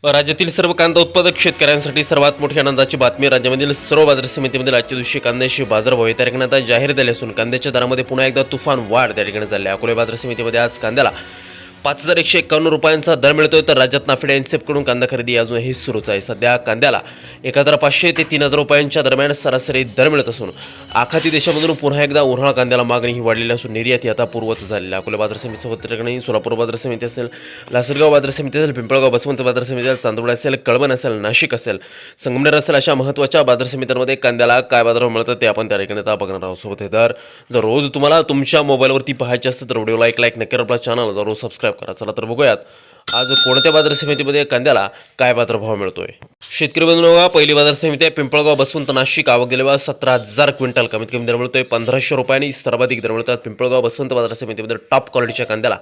राज्यातील सर्व कांदा उत्पादक शेतकऱ्यांसाठी सर्वात मोठी आनंदाची बातमी. राज्यामधील सर्व बाजार समितीमध्ये आजच्या दिवशी कांद्याची बाजारभाव या तारखेने आता जाहीर झाले असून कांद्याच्या दरामध्ये पुन्हा एकदा तुफान वाढ त्या ठिकाणी झाली आहे. अकोले बाजार समितीमध्ये आज कांद्याला 5,151 रुपयांचा दर मिळतोय, तर राज्यात नाफेड एनसेफकडून कांदा खरेदी अजूनही सुरूच आहे. सध्या कांद्याला 1,500 ते 3,000 रुपयांच्या दरम्यान सरासरी दर मिळत असून आखाती देशामधून पुन्हा एकदा उन्हाळा कांद्याला मागणी ही वाढलेली असून निर्यात ही आता पूर्वत झालेली आहे. अकोले बाजार समितीसोबत ठिकाणी सोलापूर बाजार समिती असेल, लासलगाव बाजार समिती असेल, पिंपळगाव बसवंत बाजार समिती असेल, चांदवड असेल, कळवण असेल, नाशिक असेल, संगमनेर असेल, अशा महत्त्वाच्या बाजार समित्यांमध्ये कांद्याला काय बाजारभाव मिळतात ते आपण त्या ठिकाणी आता बघणार आहोत. सोबत हे दर जर रोज तुम्हाला तुमच्या मोबाईलवरती पाहायचे असतं तर व्हिडिओला एक लाईक नक्की, आपल्या चॅनलला रोज सबस्क्राईब करा. चला तर बघूयात आज कोणत्या बाजार समितीमध्ये कांद्याला काय बाजारभाव मिळतोय. शेतकरी बंधूंनो, पहिली बाजार समिती आहे पिंपळगाव बसवंत नाशिक. आवक गेल्या 17,000 क्विंटल. कमीत कमी दर मिळतोय 1,500 रुपयांनी. सर्वाधिक दर मिळतात पिंपळगाव बसवंत बाजार समितीमध्ये टॉप क्वालिटीच्या कांद्याला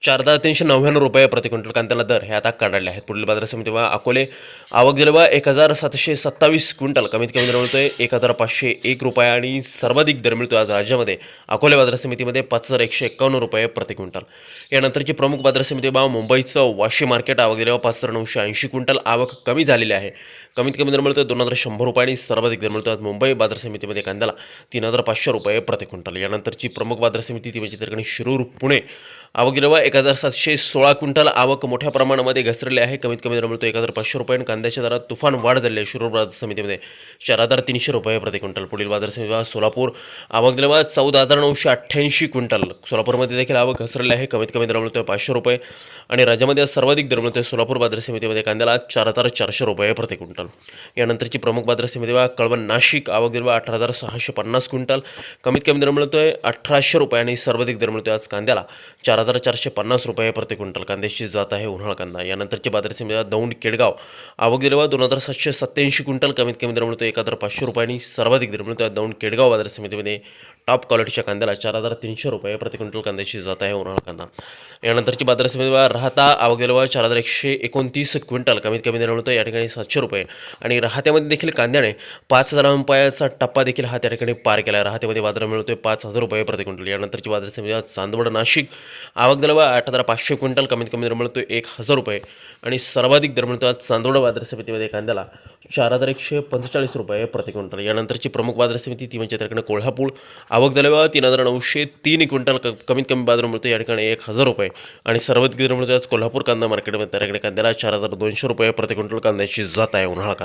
4,399 रुपये प्रति क्विंटल कांद्याला दर हे आता काढले आहेत. पुढील बाजार समिती अकोले. आवक गेल्या 1,727 क्विंटल. कमीत कमी दर मिळतोय 1,501 रुपये आणि सर्वाधिक दर मिळतोय आज राज्यामध्ये अकोले बाजार समितीमध्ये 5,151 रुपये प्रति क्विंटल. यानंतरची प्रमुख बाजार समिती मुंबईचं वाशी मार्केट. आवक गेल्या 5,980 क्विंटल. आवक कमी झालेली आहे. कमीत कमी दर मिळतोय 2,100 रुपये आणि सर्वाधिक दर मिळतो आज मुंबई बाजार समितीमध्ये कांद्याला 3,500 रुपये प्रति क्विंटल. यानंतरची प्रमुख बाजार समिती ती म्हणजे ठिकाणी शिरूर पुणे. आवक गेल्या 1,716 क्विंटल. आवक मोठ्या प्रमाणामध्ये घसरली आहे. कमीत कमी दर मिळतो 1,500 रुपये आणि कांद्याच्या दरात तुफान वाढ झाली आहे. शिरूर बाजार समितीमध्ये 4,300 रुपये प्रति क्विंटल. पुढील बाजार समिती सोलापूर. आवक गेल्या 14,988 क्विंटल. सोलापूरमध्ये देखील आवक घसरली आहे. कमीत कमी दर मिळतोय 500 रुपये आणि राज्यामध्ये सर्वाधिक दर मिळतोय सोलापूर बाजार समितीमध्ये कांद्याला 4,400 रुपये प्रति क्विंटल. यानंतरची प्रमुख बाजार समिती कळवण नाशिक. आवक गेल्या 18,650 क्विंटल. कमीत कमी दर मिळतोय 1,800 रुपये आणि सर्वाधिक दर मिळतोय आज कांद्याला 4,450 रुपये प्रति क्विंटल. कांद्याची जात आहे उन्हाळा कांदा. यानंतरची बाजार समिती दौंड केडगाव. आवक गेल्या 2,787 क्विंटल. कमीत कमी दर मिळतोय 1,500 रुपये आणि सर्वाधिक दर मिळतोय दौंड केडगाव बाजार समितीमध्ये टॉप क्वालिटीच्या कांद्याला 4,300 रुपये प्रति क्विंटल. कांद्याची जात आहे उन्हाळा कांदा. यानंतरची बाजार समिती राहता. आवक गेल्या 4,129 क्विंटल. कमीत कमी दर मिळतोय या ठिकाणी 700 रुपये आणि राहत्यामध्ये देखील कांद्याने 5,000 रुपयाचा टप्पा देखील हा त्या ठिकाणी पार केला आहे. राहत्यामध्ये बाजार मिळतोय 5,000 रुपये प्रति क्विंटल. यानंतरची बाजार समिती चांदवड नाशिक. आवक गेल्या 8,500 क्विंटल. कमीत कमी दर मिळतोय 1,000 रुपये आणि सर्वाधिक दर मिळतो आज चांदवड बाजार समितीमध्ये कांद्याला 4,145 रुपये प्रति क्विंटल. यानंतरची प्रमुख बाजार समिती ती म्हणजे त्याकडे कोल्हापूर. आवक झाल्यावर 3,903 क्विंटल. कमीत कमी बाजार मिळतो या ठिकाणी 1,000 रुपये आणि सर्वाधिक दर मिळतो आज कोल्हापूर कांदा मार्केटमध्ये त्याकडे कांद्याला 4,200 रुपये प्रति क्विंटल. कांद्याची जात आहे उन्हाळा कांदा.